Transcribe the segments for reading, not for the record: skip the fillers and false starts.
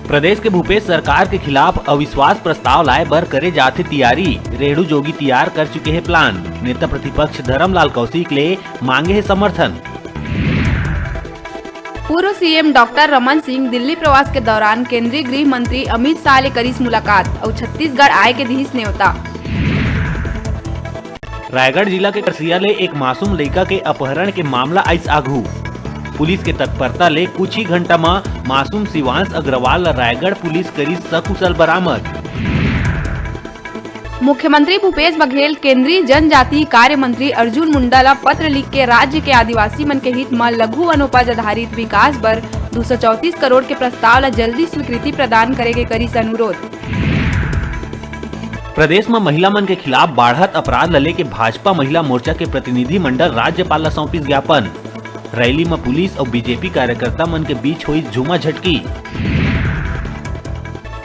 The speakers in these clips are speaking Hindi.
प्रदेश के भूपेश सरकार के खिलाफ अविश्वास प्रस्ताव लाए बर करे जाथे तैयारी। रेणु जोगी तैयार कर चुके हैं प्लान। नेता प्रतिपक्ष धर्मलाल कौशिक ले मांगे है समर्थन। पूर्व सीएम डॉक्टर रमन सिंह दिल्ली प्रवास के दौरान केंद्रीय गृह मंत्री अमित शाह ले करीस मुलाकात और छत्तीसगढ़ आए के दीस न्योता। रायगढ़ जिला के करसिया ले एक मासूम लड़का के अपहरण के मामला आइस आघू। पुलिस के तत्परता ले कुछ ही घंटा में मासूम शिवांश अग्रवाल ला रायगढ़ पुलिस करी सकुशल बरामद। मुख्यमंत्री भूपेश बघेल केंद्रीय जनजातीय कार्य मंत्री अर्जुन मुंडा ला पत्र लिख के राज्य के आदिवासी मन के हित में लघु वनोपज आधारित विकास बर 234 करोड़ के प्रस्ताव ला जल्दी स्वीकृति प्रदान करे के करीस अनुरोध। प्रदेश में महिला मन के खिलाफ बढ़त अपराध ला लेके भाजपा महिला मोर्चा के प्रतिनिधि मंडल राज्यपाल ला सौंपिस ज्ञापन। रैली में पुलिस और बीजेपी कार्यकर्ता मन के बीच हुई झूमा झटकी।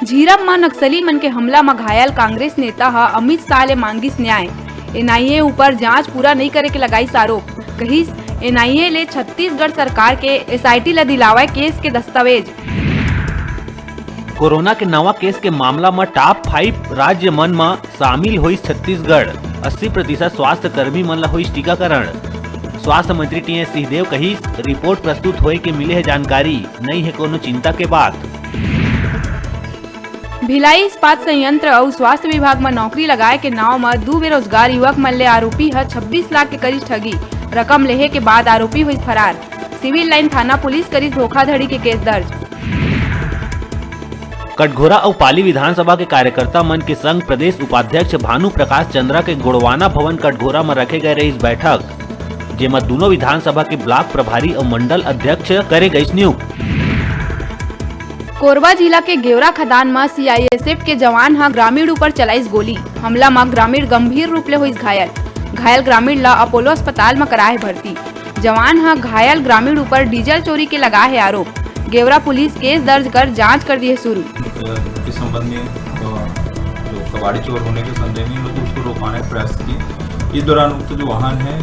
झीरम में नक्सली मन के हमला में घायल कांग्रेस नेता अमित शाह ले मांगिस न्याय। एनआईए ऊपर जांच पूरा नहीं करे के लगाईस आरोप। कहिस एनआईए ले छत्तीसगढ़ सरकार के एसआईटी ला दिलावा केस के दस्तावेज। कोरोना के नवा केस के मामला में टॉप 5 राज्य मन में शामिल हुई छत्तीसगढ़। 80% स्वास्थ्य कर्मी मन ला हुई टीकाकरण। स्वास्थ्य मंत्री टी.एस. सिंहदेव कही रिपोर्ट प्रस्तुत होए के मिले है जानकारी, नहीं है कोनो चिंता के बात। भिलाई इस्पात संयंत्र और स्वास्थ्य विभाग में नौकरी लगाए के नाव में 2 बेरोजगार युवक मन ले आरोपी 26 लाख के करीब ठगी। रकम लेहे के बाद आरोपी हुई फरार। सिविल लाइन थाना पुलिस करी धोखाधड़ी के केस दर्ज। कटघोरा और पाली विधानसभा के कार्यकर्ता मन के संग प्रदेश उपाध्यक्ष भानु प्रकाश चंद्रा के गुड़वाना भवन कटघोरा में रखे गए रही इस बैठक, जेमा दोनों विधानसभा के ब्लॉक प्रभारी और मंडल अध्यक्ष करे गई नियुक्त। कोरबा जिला के गेवरा खदान में सीआईएसएफ के जवान ग्रामीण ऊपर चलाइस गोली। हमला में ग्रामीण गंभीर रूप ले हुई घायल। घायल ग्रामीण ला अपोलो अस्पताल में कराए भर्ती। जवान घायल ग्रामीण ऊपर डीजल चोरी के लगा है आरोप। गेवरा पुलिस केस दर्ज कर जांच कर दी है शुरू। इस संबंध में जो कबाड़ी चोर होने के संदेह में लोग उसको रोकने का प्रयास किए। इस दौरान उक्त जो वाहन है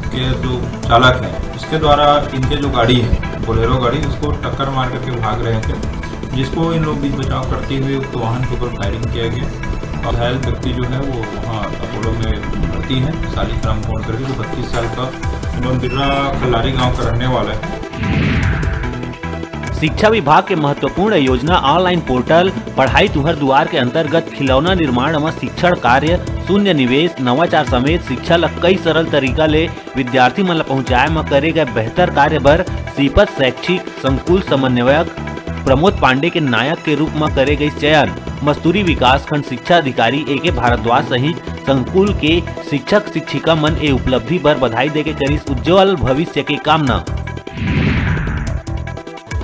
के जो चालक है उसके द्वारा इनके जो गाड़ी है बोलेरो गाड़ी उसको टक्कर मार करके भाग रहे थे, जिसको इन लोग बीच बचाव करते हुए उक्त वाहन के ऊपर फायरिंग किया गया। घायल व्यक्ति जो है वो वहाँ अपोलो में भर्ती है। सालिग्राम फोन करके जो 32 साल का बिर्रा कल्लारी गाँव का रहने वाला है। शिक्षा विभाग के महत्वपूर्ण योजना ऑनलाइन पोर्टल पढ़ाई तुहर दुआर के अंतर्गत खिलौना निर्माण में शिक्षण कार्य, शून्य निवेश, नवाचार समेत शिक्षा ला कई सरल तरीका ले विद्यार्थी मन ला पहुँचाए में करे गए बेहतर कार्य बर सीपत शैक्षिक संकुल समन्वयक प्रमोद पांडे के नायक के रूप में करे गई चयन। मस्तूरी विकास खंड शिक्षा अधिकारी ए.के. भारद्वाज सहित संकुल के शिक्षक शिक्षिका मन ए उपलब्धि बर बधाई देके करीस उज्जवल भविष्य के कामना।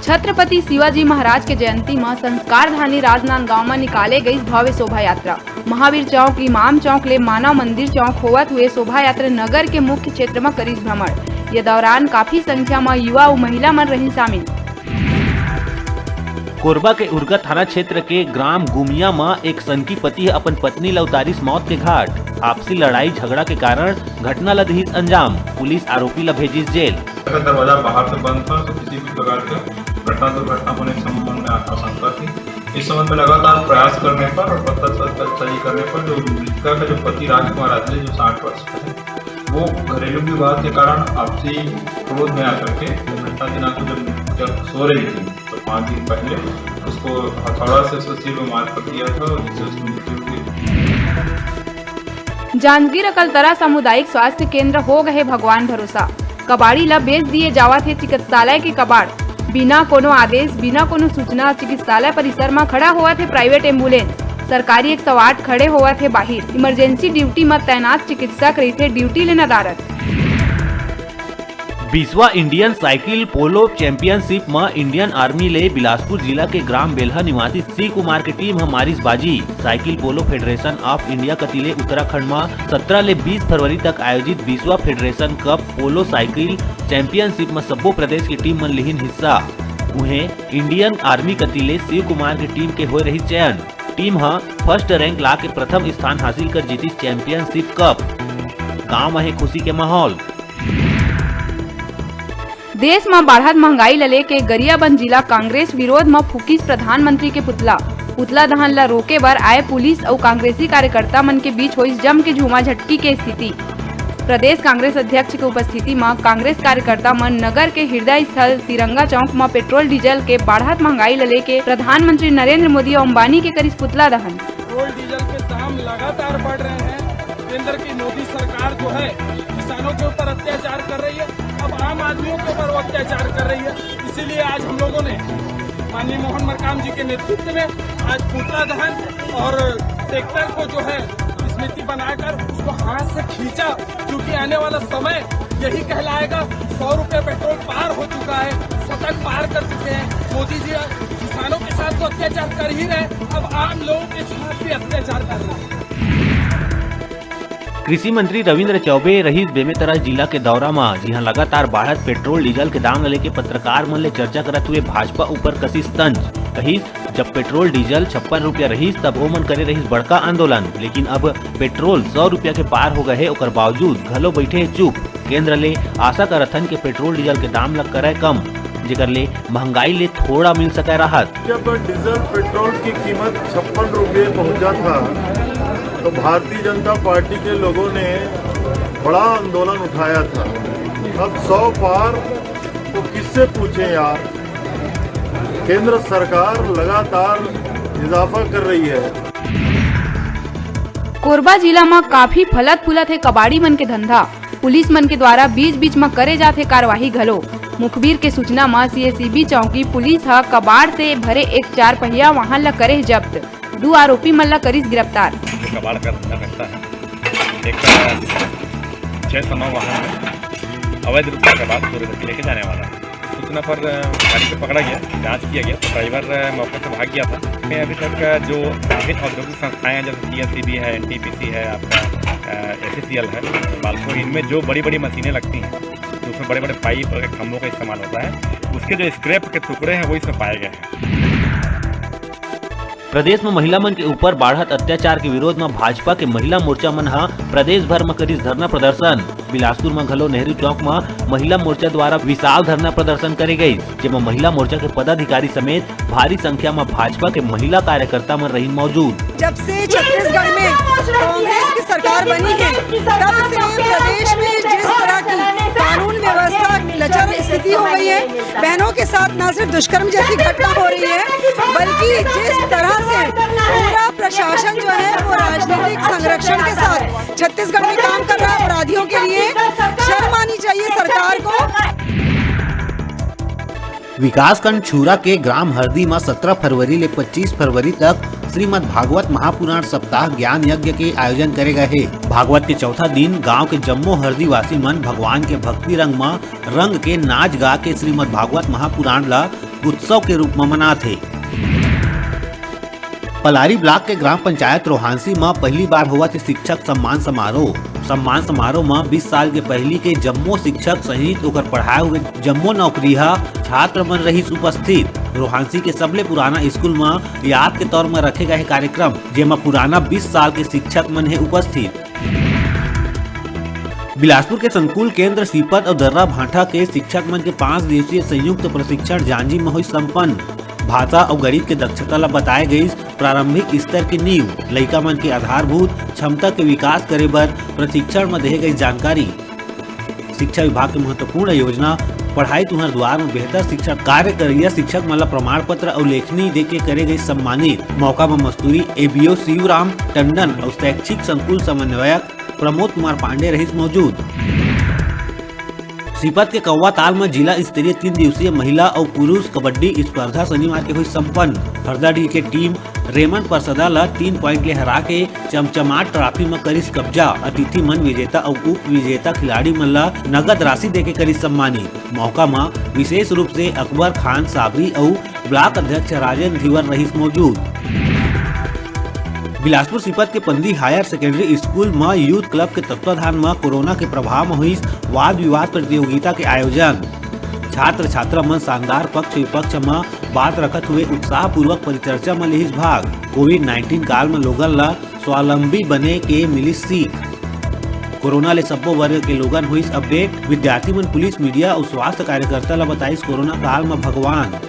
छत्रपति शिवाजी महाराज के जयंती में संस्कारधानी राजनांदगांव में निकाले गई भव्य शोभा यात्रा। महावीर चौक, इमाम चौक ले मानव मंदिर चौक होवत हुए शोभा यात्रा नगर के मुख्य क्षेत्र में करीस भ्रमण। ये दौरान काफी संख्या में युवा और महिला मन रही शामिल। कोरबा के उर्गा थाना क्षेत्र के ग्राम गुमिया में एक सनकी पति अपन पत्नी ला उतारिस मौत के घाट। आपसी लड़ाई झगड़ा के कारण घटना ला दहिस अंजाम। पुलिस आरोपी ला भेजिस जेल। दरवाजा बाहर से बंद था तो किसी भी प्रकार का घटना दुर्घटना होने के संबंध में आशंका थी। इस संबंध में लगातार प्रयास करने पर और पतासाजी करने पर जो मृतका का जो पति राजकुमार आदले जो 60 वर्ष का है, वो घरेलू विवाद के कारण आपसी क्रोध में आकर के घटना दिनांक को जब सो रही थी तो 5 दिन पहले उसको हथौड़ा से उसके सिर में मार कर दिया था, जिससे उसकी मृत्यु हुई। जांजगीर अकलतरा सामुदायिक स्वास्थ्य केंद्र हो गए भगवान भरोसा। कबाड़ी ला बेच दिए जावा थे चिकित्सालय के कबाड़। बिना कोनो आदेश, बिना कोनो सूचना चिकित्सालय परिसर में खड़ा हुआ थे प्राइवेट एम्बुलेंस। सरकारी 108 खड़े हुआ थे बाहर। इमरजेंसी ड्यूटी में तैनात चिकित्सक रही थे ड्यूटी ले नदारत। 20वां इंडियन साइकिल पोलो चैंपियनशिप में इंडियन आर्मी ले बिलासपुर जिला के ग्राम बेल्हा निवासी सी कुमार की टीम मारिस बाजी। Cycle polo federation of India कतिले उत्तराखंड में 17 ले 20 फरवरी तक आयोजित 20वां federation cup polo cycle championship में सब्बो प्रदेश की टीम मन लिहिन हिस्सा। उन्हें इंडियन आर्मी कतिले शिव कुमार की टीम के हो रही चयन। टीम फर्स्ट रैंक ला के प्रथम स्थान हासिल कर जीती चैंपियनशिप कप। गाँव में खुशी के माहौल। देश में बढ़त महंगाई ल लेके गरियाबंद जिला कांग्रेस विरोध में फूकिस प्रधानमंत्री के पुतला दहन ला रोके बर आए पुलिस और कांग्रेसी कार्यकर्ता मन के बीच हुई जम के झूमा झटकी के स्थिति। प्रदेश कांग्रेस अध्यक्ष के उपस्थिति में कांग्रेस कार्यकर्ता मन नगर के हृदय स्थल तिरंगा चौक में पेट्रोल डीजल के बढ़त महंगाई ल लेके प्रधानमंत्री नरेंद्र मोदी और अंबानी के करीस पुतला दहन। पेट्रोल डीजल के दाम लगातार बढ़ रहे हैं। केंद्र की मोदी सरकार जो है किसानों के ऊपर अत्याचार कर रही है, अब आम आदमियों के ऊपर अत्याचार कर रही है। इसीलिए आज हम लोगों ने माननीय मोहन मरकाम जी के नेतृत्व में आज पुतला दहन और ट्रैक्टर को जो है स्मृति बनाकर उसको हाथ से खींचा, क्योंकि आने वाला समय यही कहलाएगा। 100 रुपये पेट्रोल पार हो चुका है, शतक पार कर चुके हैं। मोदी जी किसानों के साथ तो अत्याचार कर ही रहे, अब आम लोगों के साथ भी अत्याचार कर रहे हैं। कृषि मंत्री रविंद्र चौबे रहीस बेमेतरा जिला के दौरा में जिहां लगातार बढ़त पेट्रोल डीजल के दाम लेके पत्रकार मन ले चर्चा करत हुए भाजपा ऊपर कसिस तंज कहिस। जब पेट्रोल डीजल 56 रुपया रहीस तब ओमन करे रहीस बड़का आंदोलन, लेकिन अब पेट्रोल 100 रुपया के पार हो गए ओकर बावजूद घलो बैठे चुप। केंद्र ले आशा करथन के पेट्रोल डीजल के दाम लग करे कम, जेकर ले महंगाई ले थोड़ा मिल सके राहत। जब डीजल पेट्रोल की कीमत 56 रुपये पहुंचा था तो भारतीय जनता पार्टी के लोगों ने बड़ा आंदोलन उठाया था। अब 100 पार तो किससे पूछे यार। केंद्र सरकार लगातार इजाफा कर रही है। कोरबा जिला में काफी फलत फूलत है कबाड़ी मन के धंधा। पुलिस मन के द्वारा बीच बीच में करे जाते कार्यवाही घलो। मुखबिर के सूचना में सीएसईबी चौकी पुलिस ह कबाड़ से भरे एक 4 पहिया वाहन ला करे जब्त। 2 आरोपी मन ला करीस गिरफ्तार। कबाड़ का धंधा करता है, एक 6 समा वाहन में अवैध रूप से कबाड़ पूरे लेके जाने वाला है। सूचना पर गाड़ी को पकड़ा गया, जांच किया गया तो ड्राइवर मौके से भाग गया था। मैं अभी तक जो विभिन्न औद्योगिक संस्थाएं हैं जैसे सीएसईबी है, एनटीपीसी है, आपका एससीएल है, बाल्को, इनमें जो बड़ी बड़ी मशीनें लगती हैं तो उसमें बड़े बड़े पाइप और खम्भों का इस्तेमाल होता है, उसके जो स्क्रैप के टुकड़े हैं वो इसमें पाए गए हैं। प्रदेश में महिला मन के ऊपर बढ़त अत्याचार के विरोध में भाजपा के महिला मोर्चा मन हा प्रदेश भर में करीस धरना प्रदर्शन। बिलासपुर में घलो नेहरू चौक में महिला मोर्चा द्वारा विशाल धरना प्रदर्शन करे गई, जेमा महिला मोर्चा के पदाधिकारी समेत भारी संख्या में भाजपा के महिला कार्यकर्ता मन रही मौजूद। जब से छत्तीसगढ़ में कांग्रेस की सरकार बनी है तब से प्रदेश में जिस तरह की कानून व्यवस्था लचर स्थिति हो गई है, बहनों के साथ न सिर्फ दुष्कर्म जैसी घटना हो रही है, बल्कि जिस तरह से पूरा प्रशासन जो है वो राजनीतिक संरक्षण के साथ छत्तीसगढ़ में काम कर रहा है। अपराधियों के लिए शर्म आनी चाहिए सरकार को। विकासखंड छूरा के ग्राम हरदी में 17 फरवरी ले 25 फरवरी तक श्रीमद् भागवत महापुराण सप्ताह ज्ञान यज्ञ के आयोजन करे गए है। भागवत के चौथा दिन गांव के जम्मो हरदी वासी मन भगवान के भक्ति रंग में रंग के नाच गा के श्रीमद् भागवत महापुराण ला उत्सव के रूप में मनाथे। पलारी ब्लॉक के ग्राम पंचायत रोहांसी में पहली बार हुआ थे शिक्षक सम्मान समारोह में 20 साल के पहली के जम्मो शिक्षक सहित ओकर पढ़ाए हुए जम्मो नौकरिया छात्र मन रही उपस्थित। रोहांसी के सबले पुराना स्कूल में याद के तौर में रखे गए कार्यक्रम, जेमा पुराना 20 साल के शिक्षक मन है उपस्थित। बिलासपुर के संकुल केंद्र सीपत और दर्रा भाटा के शिक्षक मन के 5 दिवसीय संयुक्त प्रशिक्षण जांजी में हुई संपन्न। भाषा और गणित के दक्षता ला बताए गई प्रारंभिक स्तर की नींव, लइका मन के आधारभूत क्षमता के विकास करे बर प्रशिक्षण में दे गई जानकारी। शिक्षा विभाग की महत्वपूर्ण योजना पढ़ाई तुहर द्वार में बेहतर शिक्षा कार्य करिया शिक्षक मन ला प्रमाण पत्र और लेखनी दे के करे गई सम्मानित। मौका में मस्तूरी एबीओ शिवराम टंडन और शैक्षिक संकुल समन्वयक प्रमोद कुमार पांडे रही मौजूद। सीपत के कौवा ताल में जिला स्तरीय 3 दिवसीय महिला और पुरुष कबड्डी स्पर्धा शनिवार के हुई संपन्न। हरदाडी के टीम रेमन परसदा ला 3 पॉइंट ले हरा के चमचमाट ट्रॉफी में करीस कब्जा। अतिथि मन विजेता और उप विजेता खिलाड़ी मन ला नगद राशि देके करीस सम्मानित। मौका में विशेष रूप से अकबर खान साबरी और ब्लॉक अध्यक्ष राजेंद्र धीवर रही मौजूद। बिलासपुर सीपत के पंदी हायर सेकेंडरी स्कूल में यूथ क्लब के तत्वाधान में कोरोना के प्रभाव में हुई वाद विवाद प्रतियोगिता के आयोजन। छात्र छात्रा मन शानदार पक्ष विपक्ष में बात रखत हुए उत्साह पूर्वक परिचर्चा में लिहिस भाग। कोविड-19 काल में लोगन ला स्वावलंबी बने के मिली सीख। कोरोना ले सब्बो वर्ग के लोगन हुईस अपडेट। विद्यार्थी मन पुलिस मीडिया और स्वास्थ्य कार्यकर्ता ला बताइस कोरोना काल में भगवान।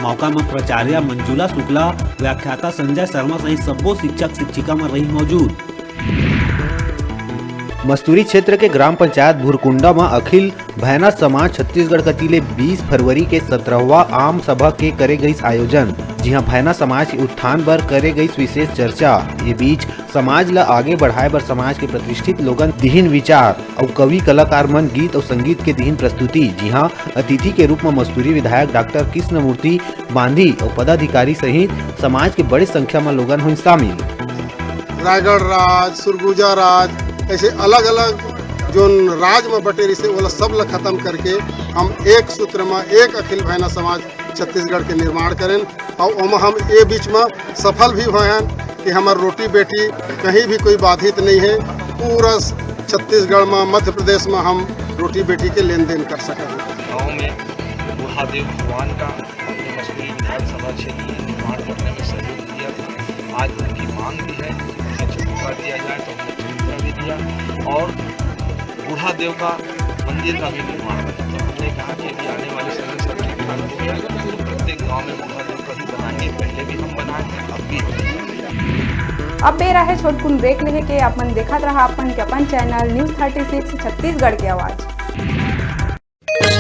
मौका में प्राचार्य मंजुला शुक्ला, व्याख्याता संजय शर्मा सहित सब्बो शिक्षक शिक्षिका में रही मौजूद। मस्तूरी क्षेत्र के ग्राम पंचायत भुरकुंडा में अखिल भैना समाज छत्तीसगढ़ कतीले 20 फरवरी के 17वां आम सभा के करे गई आयोजन, जिहां भैना समाज के उत्थान बर करे गई विशेष चर्चा। ये बीच समाज ला आगे बढ़ाए बर समाज के प्रतिष्ठित लोगन दिहिन विचार और कवि कलाकार मन गीत और संगीत के दिहिन प्रस्तुति, जिहां अतिथि के रूप में मस्तूरी विधायक डॉक्टर कृष्णमूर्ति बांधी और पदाधिकारी सहित समाज के बड़ी संख्या में लोगन हुई शामिल। रायगढ़ राज, सुरगुजा राज, ऐसे अलग अलग जो राज में बटे रही वो सब ला खत्म करके हम एक सूत्र में एक अखिल भैना समाज छत्तीसगढ़ के निर्माण करें और ओमा हम ये बीच में सफल भी हुए हैं कि हमार रोटी बेटी कहीं भी कोई बाधित नहीं है। पूरा छत्तीसगढ़ में, मध्य प्रदेश में हम रोटी बेटी के लेन देन कर सकें। गाँव में बुढ़ादेव भगवान का मस्तूरी विधानसभा क्षेत्र में निर्माण करने में सहयोग दिया था। आज उनकी मांग भी है कि चौका दिया जाए तो हमने भी दिया और बुढ़ादेव का मंदिर का भी निर्माण है। तो हमने कहा कि यदि आने वाले समय सब ठीक ठाक हो गया तो प्रत्येक गाँव में बुढ़ादेव का भी बनाएंगे। पहले भी हम बनाए हैं, अब भी। अब बेरा है छोटकुन ब्रेक लेहे के। अपन देखत रहा अपन चैनल न्यूज़ 36 छत्तीसगढ़ की आवाज़।